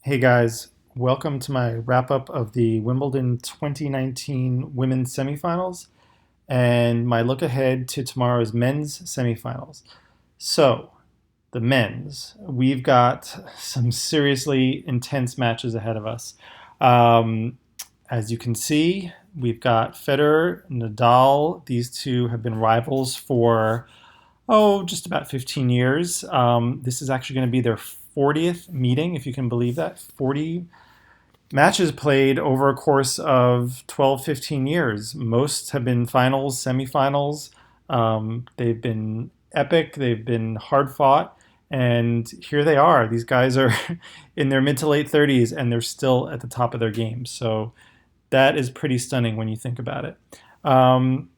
Hey guys, welcome to my wrap up of the Wimbledon 2019 women's semifinals and my look ahead to tomorrow's men's semifinals. So, the men's, we've got some seriously intense matches ahead of us. Um, as you can see, we've got Federer, Nadal. These two have been rivals for just about 15 years. This is actually going to be their 40th meeting, if you can believe that. 40 matches played over a course of 12, 15 years. Most have been finals, semifinals. They've been epic, they've been hard fought, and here they are. These guys are in their mid to late 30s and they're still at the top of their game. So that is pretty stunning when you think about it. Um,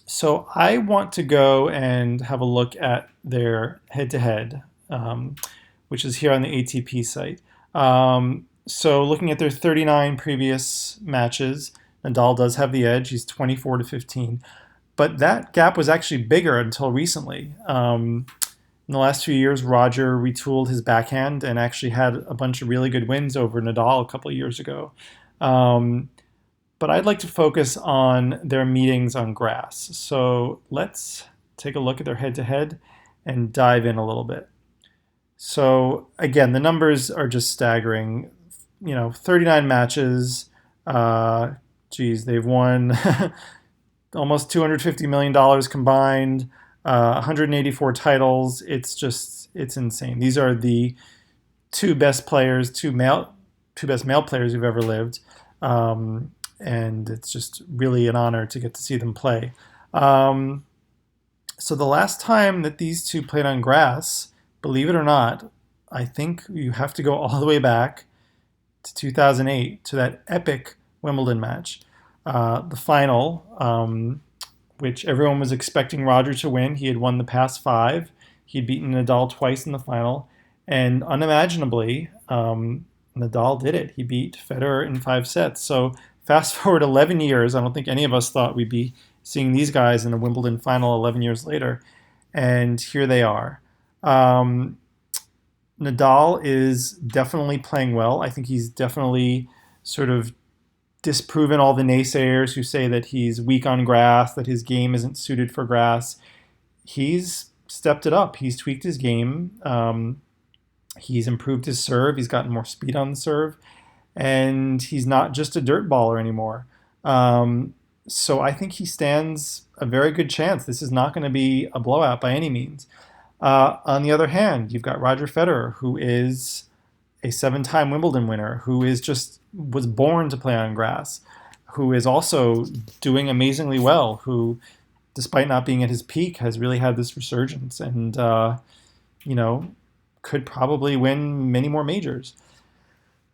so I want to go and have a look at their head-to-head, which is here on the ATP site. So looking at their 39 previous matches, Nadal does have the edge. He's 24 to 15, but that gap was actually bigger until recently. In the last few years, Roger retooled his backhand and actually had a bunch of really good wins over Nadal a couple of years ago. Um, but I'd like to focus on their meetings on grass. So let's take a look at their head-to-head and dive in a little bit. So again, the numbers are just staggering. 39 matches. They've won almost $250 million combined, 184 titles. It's insane. These are the two best players, two best male players who've ever lived. And it's just really an honor to get to see them play. So the last time that these two played on grass, believe it or not, I think you have to go all the way back to 2008 to that epic Wimbledon match, the final, which everyone was expecting Roger to win. He had won the past five. He'd beaten Nadal twice in the final, and unimaginably, Nadal did it. He beat Federer in 5 sets. So fast forward 11 years, I don't think any of us thought we'd be seeing these guys in a Wimbledon final 11 years later, and here they are. Nadal is definitely playing well. I think he's definitely sort of disproven all the naysayers who say that he's weak on grass, that his game isn't suited for grass. He's stepped it up. He's tweaked his game. He's improved his serve. He's gotten more speed on the serve. And he's not just a dirt baller anymore. So I think he stands a very good chance. This is not going to be a blowout by any means. On the other hand, you've got Roger Federer, who is a 7-time Wimbledon winner, who was born to play on grass, who is also doing amazingly well, who, despite not being at his peak, has really had this resurgence and, could probably win many more majors.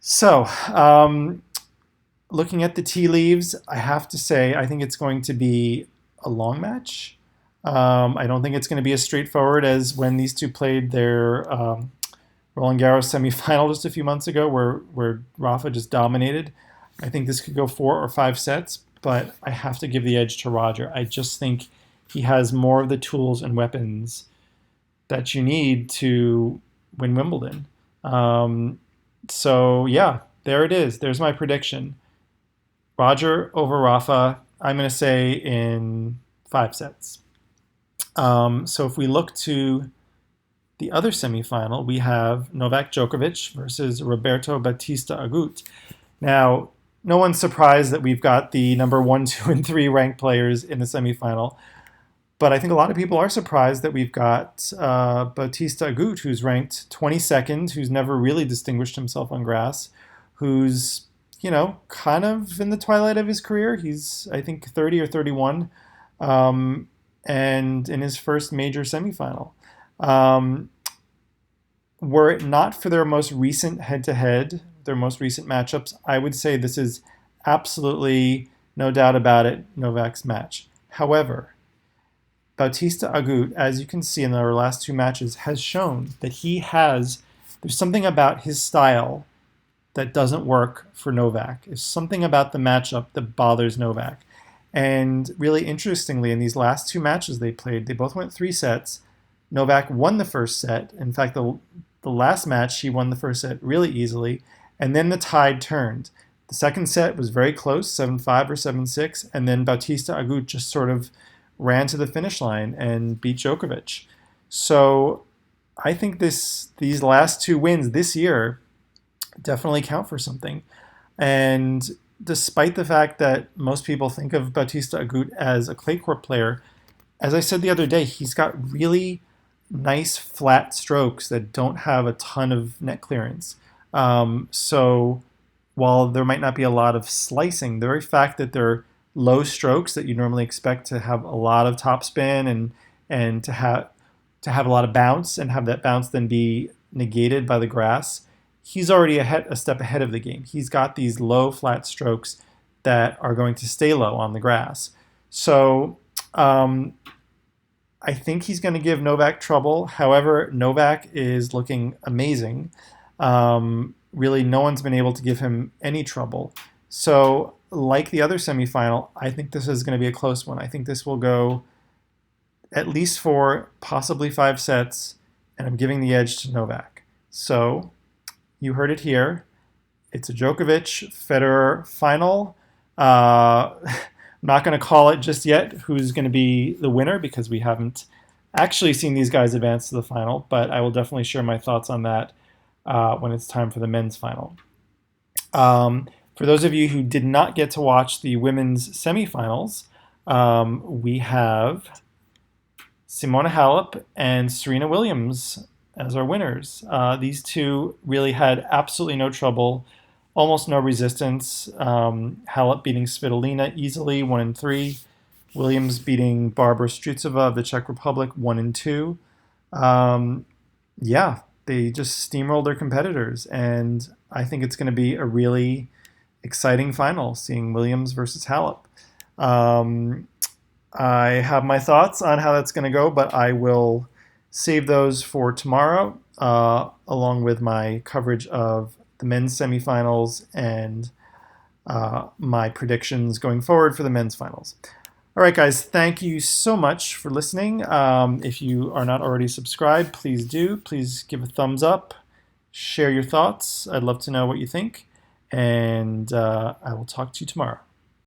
So, looking at the tea leaves, I have to say I think it's going to be a long match. I don't think it's going to be as straightforward as when these two played their Roland Garros semifinal just a few months ago, where Rafa just dominated. I think this could go 4 or 5 sets, but I have to give the edge to Roger. I just think he has more of the tools and weapons that you need to win Wimbledon. So yeah, there it is. There's my prediction. Roger over Rafa. I'm going to say in 5 sets. So if we look to the other semifinal, we have Novak Djokovic versus Roberto Bautista Agut. Now, no one's surprised that we've got the number 1, 2, and 3 ranked players in the semifinal. But I think a lot of people are surprised that we've got Bautista Agut, who's ranked 22nd, who's never really distinguished himself on grass, who's, kind of in the twilight of his career. He's, I think, 30 or 31, and in his first major semifinal. Were it not for their most recent head-to-head, their most recent matchups, I would say this is absolutely, no doubt about it, Novak's match. However, Bautista Agut, as you can see in their last 2 matches, has shown that there's something about his style that doesn't work for Novak. There's something about the matchup that bothers Novak. And really interestingly, in these last 2 matches they played, they both went 3 sets. Novak won the first set. In fact, the last match, she won the first set really easily, and then the tide turned. The second set was very close, 7-5 or 7-6, and then Bautista Agut just sort of ran to the finish line and beat Djokovic. So I think these last two wins this year definitely count for something. And despite the fact that most people think of Bautista Agut as a clay court player, as I said the other day, he's got really nice flat strokes that don't have a ton of net clearance. So while there might not be a lot of slicing, the very fact that they're low strokes that you normally expect to have a lot of topspin and to have a lot of bounce and have that bounce then be negated by the grass, he's already a step ahead of the game. He's got these low flat strokes that are going to stay low on the grass. So I think he's going to give Novak trouble. However, Novak is looking amazing. Really, no one's been able to give him any trouble. So, like the other semifinal, I think this is going to be a close one. I think this will go at least 4, possibly 5 sets, and I'm giving the edge to Novak. So, you heard it here. It's a Djokovic-Federer final. I'm not going to call it just yet who's going to be the winner because we haven't actually seen these guys advance to the final, but I will definitely share my thoughts on that when it's time for the men's final. For those of you who did not get to watch the women's semifinals, we have Simona Halep and Serena Williams as our winners. These two really had absolutely no trouble, almost no resistance. Halep beating Svitolina easily, 1-3. Williams beating Barbara Strycova of the Czech Republic, 1-2. Yeah, they just steamrolled their competitors, and I think it's going to be a really exciting final, seeing Williams versus Halep. I have my thoughts on how that's going to go, but I will save those for tomorrow, along with my coverage of the men's semifinals and my predictions going forward for the men's finals. All right, guys, thank you so much for listening. If you are not already subscribed, please do. Please give a thumbs up, share your thoughts. I'd love to know what you think, and I will talk to you tomorrow.